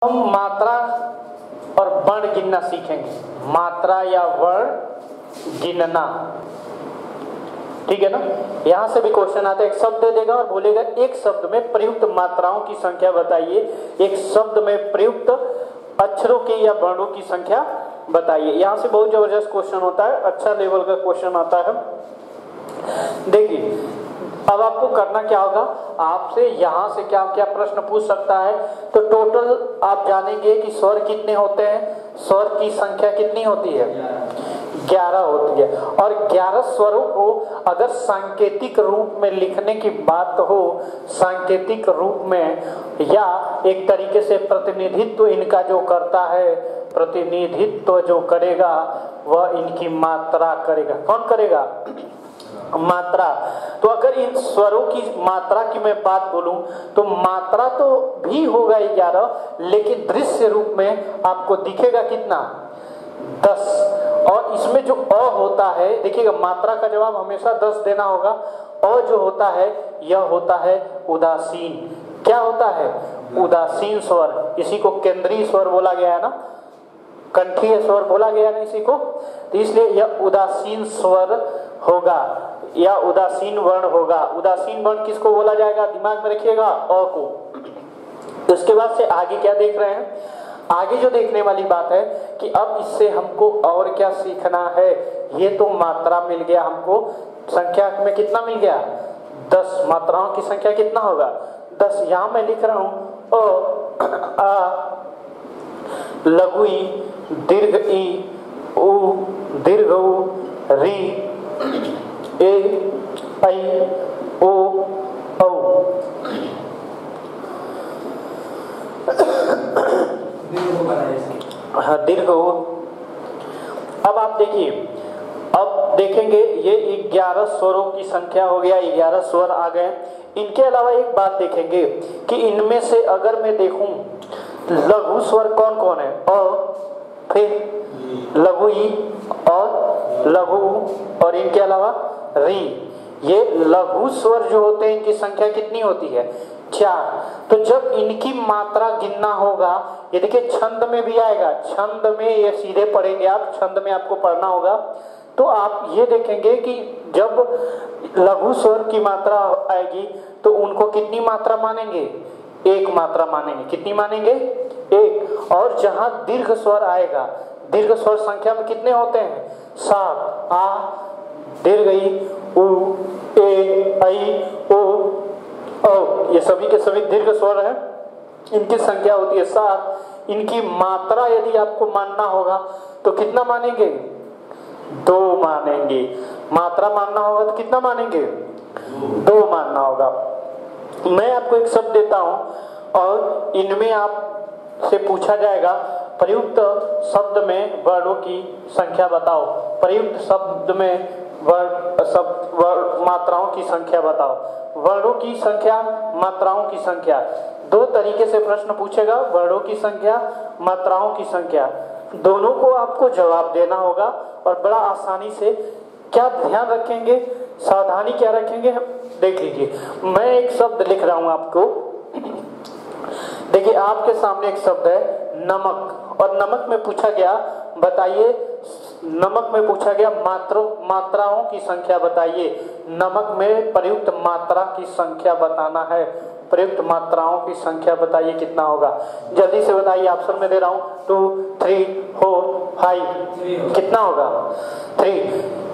हम मात्रा और वर्ण गिनना सीखेंगे, मात्रा या वर्ण गिनना, ठीक है ना। यहां से भी क्वेश्चन आता है, एक शब्द दे देगा और बोलेगा एक शब्द में प्रयुक्त मात्राओं की संख्या बताइए, एक शब्द में प्रयुक्त अक्षरों की या वर्णों की संख्या बताइए। यहां से बहुत जबरदस्त क्वेश्चन होता है, अच्छा लेवल का क्वेश्चन आता है। देखिए अब आपको करना क्या होगा, आपसे यहां से क्या क्या प्रश्न पूछ सकता है। तो टोटल आप जानेंगे कि स्वर कितने होते हैं, स्वर की संख्या कितनी होती है, 11 होती है। और 11 स्वरों को अगर सांकेतिक रूप में लिखने की बात हो, सांकेतिक रूप में या एक तरीके से प्रतिनिधित्व इनका जो करता है, प्रतिनिधित्व जो करेगा वह इनकी मात्रा करेगा। कौन करेगा, मात्रा। तो अगर इन स्वरों की मात्रा की मैं बात बोलूं तो मात्रा तो भी होगा 11, लेकिन दृश्य रूप में आपको दिखेगा कितना, 10। और इसमें जो अ होता है, देखिएगा मात्रा का जवाब हमेशा 10 देना होगा। अ जो होता है यह होता है उदासीन। क्या होता है, उदासीन स्वर। इसी को केंद्रीय स्वर बोला गया है ना, कंठीय स्वर बोला गया ना इसी को। तो इसलिए यह उदासीन स्वर होगा या उदासीन वर्ण होगा। उदासीन वर्ण किसको बोला जाएगा, दिमाग में रखिएगा, अ को। उसके बाद से आगे क्या देख रहे हैं, आगे जो देखने वाली बात है कि अब इससे हमको और क्या सीखना है। ये तो मात्रा मिल गया हमको, संख्या में कितना मिल गया, 10। मात्राओं की संख्या कितना होगा, 10। यहां मैं लिख रहा हूं अ, आ, लघु ई, दीर्घ ई, उ, दीर्घ उ, री, ए, ऐ, ओ, औ। हाँ, दीर्घ उ। अब आप देखिए, अब देखेंगे ये 11 स्वरों की संख्या हो गया, 11 स्वर आ गए। इनके अलावा एक बात देखेंगे कि इनमें से अगर मैं देखूं लघु स्वर कौन कौन है, अ, फिर लघु ई और लघु उ, और इनके अलावा री। ये लघु स्वर जो होते हैं इनकी संख्या कितनी होती है, 4। तो जब इनकी मात्रा गिनना होगा, ये देखिए छंद में भी आएगा, छंद में ये सीधे पढ़ेंगे आप, छंद में आपको पढ़ना होगा। तो आप ये देखेंगे कि जब लघु स्वर की मात्रा आएगी तो उनको कितनी मात्रा मानेंगे, 1 मात्रा मानेंगे। कितनी मानेंगे, 1। और जहां दीर्घ स्वर आएगा, दीर्घ स्वर संख्या में कितने होते हैं, 7। आ, दीर्घ ई, उ, ए, ऐ, ओ, औ। ये सभी के सभी दीर्घ स्वर हैं, इनकी संख्या होती है 7। इनकी मात्रा यदि आपको मानना होगा तो कितना मानेंगे, 2 मानेंगे। मात्रा मानना होगा तो कितना मानेंगे, 2 मानना होगा। मैं आपको एक शब्द देता हूं और इनमें आप से पूछा जाएगा प्रयुक्त शब्द में वर्णों की संख्या बताओ, प्रयुक्त शब्द में मात्राओं की संख्या बताओ। वर्णों की संख्या, मात्राओं की संख्या, 2 तरीके से प्रश्न पूछेगा, वर्णों की संख्या, मात्राओं की संख्या। दोनों को आपको जवाब देना होगा और बड़ा आसानी से। क्या ध्यान रखेंगे, सावधानी क्या रखेंगे, देख लीजिए। मैं एक शब्द लिख रहा हूं आपको, देखिए आपके सामने एक शब्द है नमक, और नमक में पूछा गया बताइए, नमक में पूछा गया मात्राओं की संख्या बताइए। नमक में प्रयुक्त मात्रा की संख्या बताना है, प्रयुक्त मात्राओं की संख्या बताइए कितना होगा, जल्दी से बताइए। ऑप्शन में दे रहा हूं 2, 3, 4, 5, कितना होगा, 3।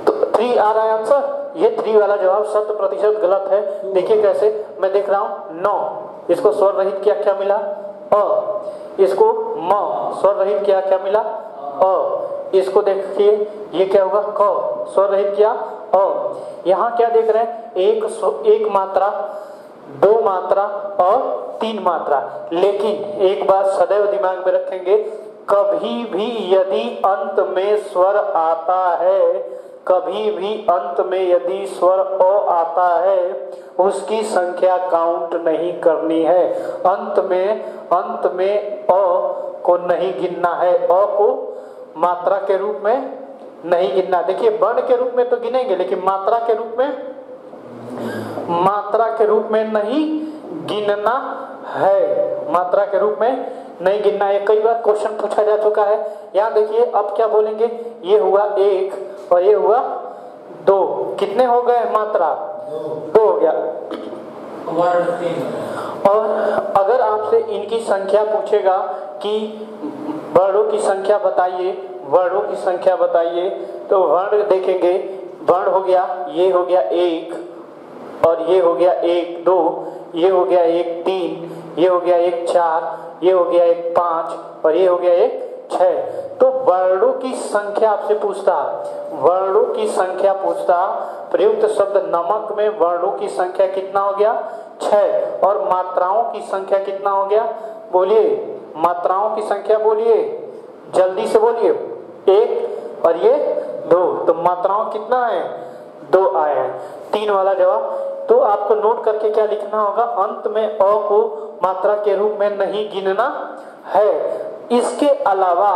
तो 3 आ रहा है आंसर। ये 3 वाला जवाब 100% गलत है। देखिए कैसे, मैं देख रहा हूं 9, इसको स्वर रहित किया, क्या मिला, अ। इसको म, स्वर रहित किया, क्या मिला, अ। इसको देखिए ये क्या होगा, क, स्वर रहित किया, अ। यहाँ क्या देख रहे हैं, एक मात्रा, 2 मात्रा और 3 मात्रा। लेकिन एक बात सदैव दिमाग में रखेंगे, कभी भी यदि अंत में स्वर आता है, कभी भी अंत में यदि स्वर अ आता है, उसकी संख्या काउंट नहीं करनी है। अंत में अ को नहीं गिनना है, अ को मात्रा के रूप में नहीं गिनना। देखिए वर्ण के रूप में तो गिनेंगे, लेकिन मात्रा के रूप में नहीं गिनना है, मात्रा के रूप में नहीं गिनना है। कई बार क्वेश्चन पूछा जा चुका है। यहाँ देखिए अब क्या बोलेंगे, ये हुआ 1 और ये हुआ 2, कितने हो गए मात्रा? 2 हो गया। और अगर आपसे इनकी संख्या पूछेगा कि वर्णों की संख्या बताइए, वर्णों की संख्या बताइए, तो वर्ण देखेंगे, वर्ण हो गया, ये हो गया 1 और ये हो गया 1 2, ये हो गया 1 3, ये हो गया 1 4, ये हो गया 1 5 और ये हो गया 1 6। तो वर्णों की संख्या आपसे पूछता, वर्णों की संख्या पूछता, प्रयुक्त शब्द नमक में वर्णों की संख्या कितना हो गया? 6। और मात्राओं की संख्या कितना हो गया? बोलिए, मात्राओं की संख्या बोलिए, जल्दी से बोलिए। 1 और ये 2, तो मात्राओं कितना है? 2 आए हैं। 3 वाला जवाब। तो आपको नोट करके क्या लिखना होगा? अंत में अ को मात्रा के रूप में नहीं गिनना है। इसके अलावा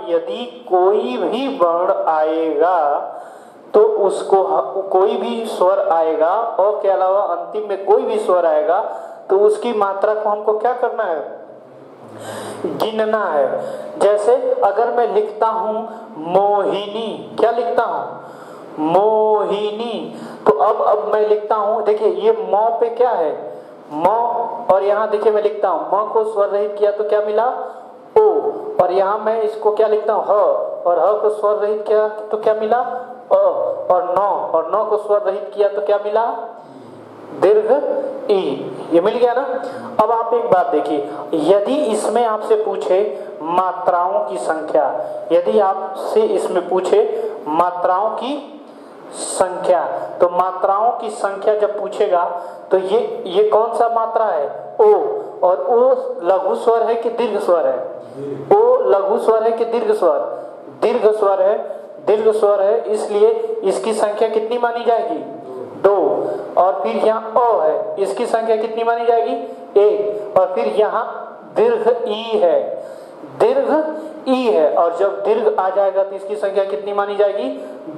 यदि कोई भी वर्ण आएगा तो उसको, कोई भी स्वर आएगा, अ के अलावा अंतिम में कोई भी स्वर आएगा तो उसकी मात्रा को हमको क्या करना है? गिनना है। जैसे अगर मैं लिखता हूं मोहिनी, क्या लिखता हूं? मोहिनी। तो अब मैं लिखता हूं, देखिए ये म पे क्या है? म, और यहाँ देखिए मैं लिखता हूं, म को स्वर रहित किया तो क्या मिला? ओ। और यहाँ मैं इसको क्या लिखता हूं? ह, और ह को स्वर रहित किया तो क्या मिला? अ। और न को स्वर रहित किया तो क्या मिला? दीर्घ ई। ये मिल गया ना। अब आप एक बात देखिए, यदि इसमें आपसे पूछे मात्राओं की संख्या, यदि आपसे इसमें पूछे मात्राओं की संख्या, तो मात्राओं की संख्या जब पूछेगा तो ये कौन सा मात्रा है? ओ। और ओ लघु स्वर है कि दीर्घ स्वर है? ओ लघु स्वर है कि दीर्घ स्वर? दीर्घ स्वर है, दीर्घ स्वर है, इसलिए इसकी संख्या कितनी मानी जाएगी? 2। और फिर यहाँ अ है, इसकी संख्या कितनी मानी जाएगी? 1। और फिर यहाँ दीर्घ ई है, दीर्घ ई है, और जब दीर्घ आ जाएगा तो इसकी संख्या कितनी मानी जाएगी?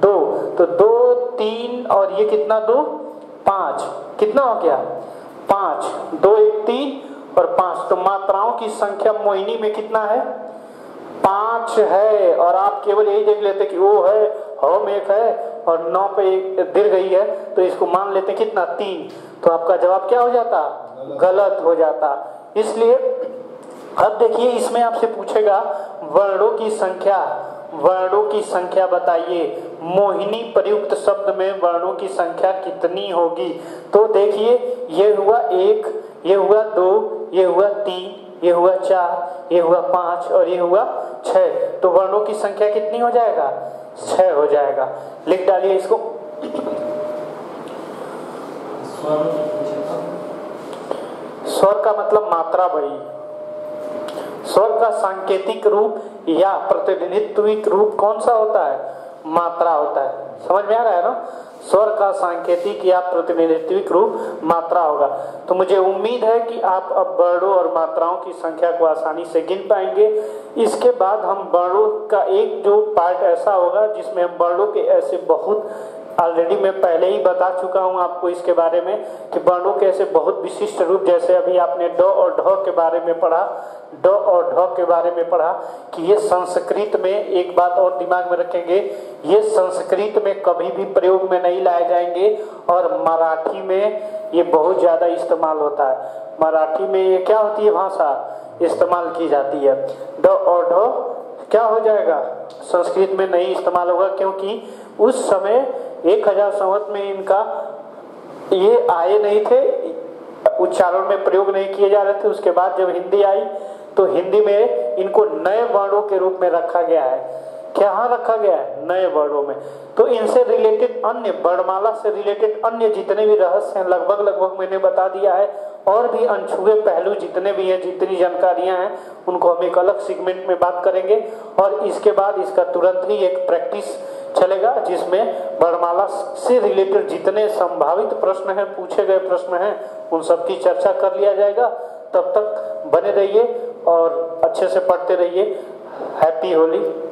2। तो 2 3 और ये कितना? 2 5, कितना हो गया? 5। 2 1 3 और 5। तो मात्राओं की संख्या मोहिनी में कितना है? 5 है। और आप केवल यही देख लेते कि ओ है, हम 1 है और 9 पे एक दीर्घ ई है, तो इसको मान लेते कितना? 3। तो आपका जवाब क्या हो जाता? गलत हो जाता। इसलिए अब देखिए इसमें आपसे पूछेगा वर्णों की संख्या, वर्णों की संख्या बताइए, मोहिनी प्रयुक्त शब्द में वर्णों की संख्या कितनी होगी? तो देखिए ये हुआ 1, ये हुआ 2, ये हुआ 3, ये हुआ 4, ये हुआ 5 और ये हुआ 6। तो वर्णों की संख्या कितनी हो जाएगा? 6 हो जाएगा। लिख डालिए इसको। स्वर का मतलब मात्रा भाई। स्वर का सांकेतिक रूप या प्रतिनिधित्विक रूप कौन सा होता है? मात्रा होता है। समझ में आ रहा है ना? स्वर का सांकेतिक या प्रतिनिधित्विक रूप मात्रा होगा। तो मुझे उम्मीद है कि आप अब वर्णों और मात्राओं की संख्या को आसानी से गिन पाएंगे। इसके बाद हम वर्णों का एक जो पार्ट ऐसा होगा जिसमें हम वर्णों के ऐसे बहुत, ऑलरेडी मैं पहले ही बता चुका हूं आपको इसके बारे में कि वर्णों के ऐसे बहुत विशिष्ट रूप, जैसे अभी आपने ड और ढ के बारे में पढ़ा, ड और ढ के बारे में पढ़ा कि ये संस्कृत में, एक बात और दिमाग में रखेंगे, ये संस्कृत में कभी भी प्रयोग में नहीं लाए जाएंगे और मराठी में ये बहुत ज़्यादा इस्तेमाल होता है। मराठी में ये क्या होती है भाषा इस्तेमाल की जाती है। ड और ढ क्या हो जाएगा? संस्कृत में नहीं इस्तेमाल होगा, क्योंकि उस समय 1000 संवत में इनका ये आए नहीं थे, उच्चारण में प्रयोग नहीं किए जा रहे थे। उसके बाद जब हिंदी आई तो हिंदी में इनको नए वर्णों के रूप में रखा गया है। क्या रखा गया है? नए वर्णों में। तो इनसे रिलेटेड अन्य, वर्णमाला से रिलेटेड अन्य जितने भी रहस्य हैं लगभग मैंने बता दिया है, और भी अनछुए पहलू जितने भी हैं, जितनी जानकारियां हैं, उनको हम एक अलग सेगमेंट में बात करेंगे। और इसके बाद इसका तुरंत ही एक प्रैक्टिस चलेगा जिसमें वर्णमाला से रिलेटेड जितने संभावित प्रश्न हैं, पूछे गए प्रश्न हैं, उन सब की चर्चा कर लिया जाएगा। तब तक बने रहिए और अच्छे से पढ़ते रहिए। हैप्पी होली।